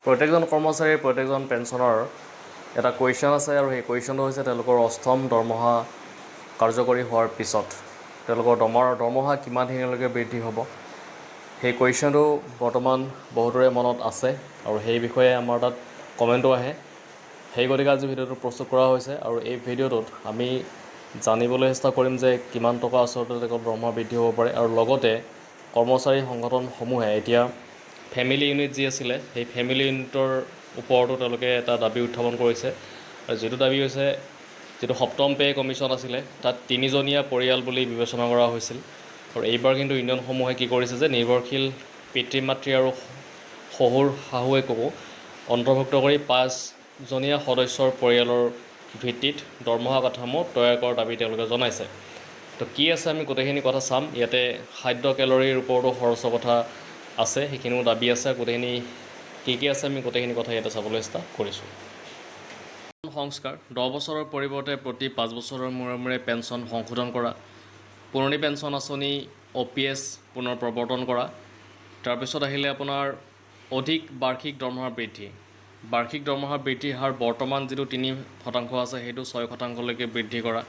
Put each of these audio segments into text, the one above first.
প্ৰত্যেকজন কৰ্মচাৰীৰ প্ৰত্যেকজন পেঞ্চনৰ এটা কুৱেশ্যন আছে আৰু সেই কুৱেশ্যনটো হৈছে তেওঁলোকৰ অষ্টম দৰমহা কাৰ্যকৰী হোৱাৰ পিছত তেওঁলোকৰ দৰমহা কিমান দিনলৈকে বৃদ্ধি হ'ব। সেই কুৱেশ্যনটো বৰ্তমান বহুতৰে মনত আছে আৰু সেই বিষয়ে আমাৰ তাত কমেণ্টো আহে। সেই গতিকে আজি ভিডিঅ'টো প্ৰস্তুত কৰা হৈছে আৰু এই ভিডিঅ'টোত আমি জানিবলৈ চেষ্টা কৰিম যে কিমান টকা আচলতে তেওঁলোকৰ দৰমহা বৃদ্ধি হ'ব পাৰে আৰু লগতে কৰ্মচাৰী সংগঠনসমূহে এতিয়া ফেমিলি ইউনিট যি আছিলে সেই ফেমিলি ইউনিটৰ ওপৰতো তেওঁলোকে এটা দাবী উত্থাপন কৰিছে আৰু যিটো দাবী হৈছে যিটো সপ্তম পে' কমিশ্যন আছিলে তাত 3জনীয়া পৰিয়াল বুলি বিবেচনা কৰা হৈছিল আৰু এইবাৰ কিন্তু ইউনিয়নসমূহে কি কৰিছে যে নিৰ্ভৰশীল পিতৃ মাতৃ আৰু শহুৰ শাহুৱেককো অন্তৰ্ভুক্ত কৰি 5জনীয়া সদস্যৰ পৰিয়ালৰ ভিত্তিত দৰমহা কাঠামো তৈয়াৰ কৰাৰ দাবী তেওঁলোকে জনাইছে। তো কি আছে আমি গোটেইখিনি কথা চাম। ইয়াতে খাদ্য কেলৰিৰ ওপৰতো খৰচৰ কথা আছে, সেইখিনিও দাবী আছে। গোটেইখিনি কি আছে আমি গোটেইখিনি কথা ইয়াতে চাবলৈ চেষ্টা কৰিছোঁ। সংস্কাৰ 10 বছৰৰ পৰিৱৰ্তে প্ৰতি 5 বছৰৰ মূৰে মূৰে পেঞ্চন সংশোধন কৰা, পুৰণি পেঞ্চন আঁচনি OPS পুনৰ প্ৰৱৰ্তন কৰা, তাৰপিছত আহিলে আপোনাৰ অধিক বাৰ্ষিক দৰমহা বৃদ্ধি। বাৰ্ষিক দৰমহা বৃদ্ধিৰ হাৰ বৰ্তমান যিটো 3% আছে সেইটো 6%লৈকে বৃদ্ধি কৰা,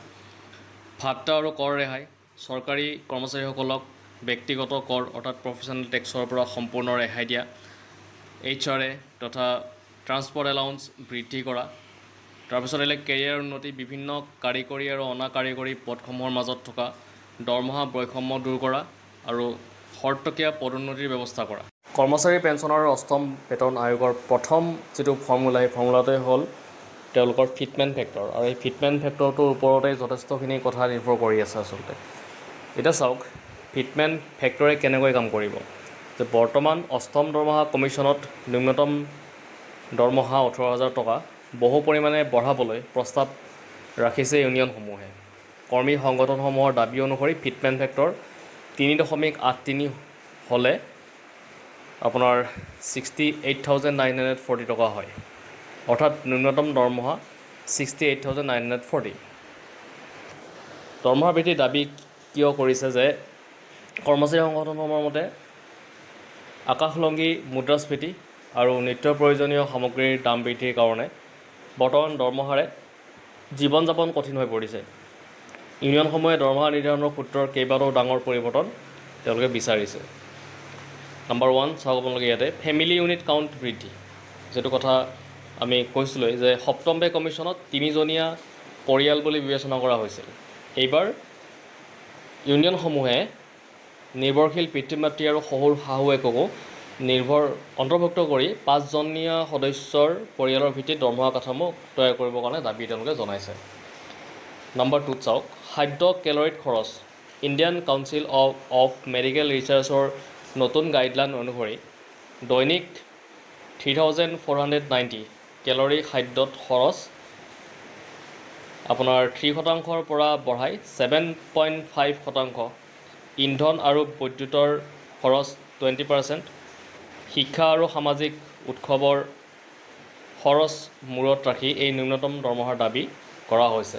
ভাত্তা আৰু কৰ ৰেহাই, চৰকাৰী কৰ্মচাৰীসকলক ব্যক্তিগত কৰ অৰ্থাৎ প্ৰফেশ্যনেল টেক্সৰ পৰা সম্পূৰ্ণ ৰেহাই দিয়া, HRA তথা ট্ৰান্সপৰ্ট এলাউন্স বৃদ্ধি কৰা, তাৰপিছত আহিলে কেৰিয়াৰ উন্নতি, বিভিন্ন কাৰিকৰী আৰু অনা কাৰিকৰী পদসমূহৰ মাজত থকা দৰমহা বৈষম্য দূৰ কৰা আৰু শৰ্তকীয়া পদোন্নতিৰ ব্যৱস্থা কৰা। কৰ্মচাৰী পেঞ্চনৰ অষ্টম বেতন আয়োগৰ প্ৰথম যিটো ফৰ্মুলা সেই ফৰ্মুলাটোৱে হ'ল তেওঁলোকৰ ফিটমেণ্ট ফেক্টৰ আৰু এই ফিটমেণ্ট ফেক্টৰটোৰ ওপৰতে যথেষ্টখিনি কথা নিৰ্ভৰ কৰি আছে আচলতে। এতিয়া চাওক ফিটমেণ্ট ফেক্টৰে কেনেকৈ কাম কৰিব যে বৰ্তমান অষ্টম দৰমহা কমিশ্যনত ন্যূনতম দৰমহা 18,000 টকা বহু পৰিমাণে বঢ়াবলৈ প্ৰস্তাৱ ৰাখিছে ইউনিয়নসমূহে। কৰ্মী সংগঠনসমূহৰ দাবী অনুসৰি ফিটমেণ্ট ফেক্টৰ 3.83 হ'লে আপোনাৰ 68,940 টকা হয়, অৰ্থাৎ ন্যূনতম দৰমহা 68,940। দৰমহা বৃদ্ধিৰ দাবী কিয় কৰিছে যে কৰ্মচাৰী সংগঠনসমূহৰ মতে আকাশলংঘী মুদ্ৰাস্ফীতি আৰু নিত্য প্ৰয়োজনীয় সামগ্ৰীৰ দাম বৃদ্ধিৰ কাৰণে বৰ্তমান দৰমহাৰে জীৱন যাপন কঠিন হৈ পৰিছে। ইউনিয়নসমূহে দৰমহা নিৰ্ধাৰণৰ সূত্ৰৰ কেইবাটাও ডাঙৰ পৰিৱৰ্তন তেওঁলোকে বিচাৰিছে। নাম্বাৰ 1 চাওক আপোনালোকে ইয়াতে ফেমিলি ইউনিট কাউণ্ট বৃদ্ধি, যিটো কথা আমি কৈছিলোঁৱেই যে সপ্তম পে' কমিশ্যনত 3জনীয়া পৰিয়াল বুলি বিবেচনা কৰা হৈছিল। এইবাৰ ইউনিয়নসমূহে নিৰ্ভৰশীল পিতৃ মাতৃ আৰু শহুৰ শাহুৱেককো অন্তৰ্ভুক্ত কৰি 5জনীয়া সদস্যৰ পৰিয়ালৰ ভিত্তিত দৰমহা কাঠামো তৈয়াৰ কৰিবৰ কাৰণে দাবী তেওঁলোকে জনাইছে। নাম্বাৰ 2 চাওক খাদ্য কেলৰিত খৰচ। ইণ্ডিয়ান কাউন্সিল অফ মেডিকেল ৰিচাৰ্চৰ নতুন গাইডলাইন অনুসৰি দৈনিক 3,490 কেলৰি খাদ্যত খৰচ আপোনাৰ 3%ৰ পৰা বঢ়াই 7.5%, ইন্ধন আৰু বিদ্যুতৰ খৰচ 20%, শিক্ষা আৰু সামাজিক উৎসৱৰ খৰচ মূৰত ৰাখি এই ন্যূনতম দৰমহাৰ দাবী কৰা হৈছে।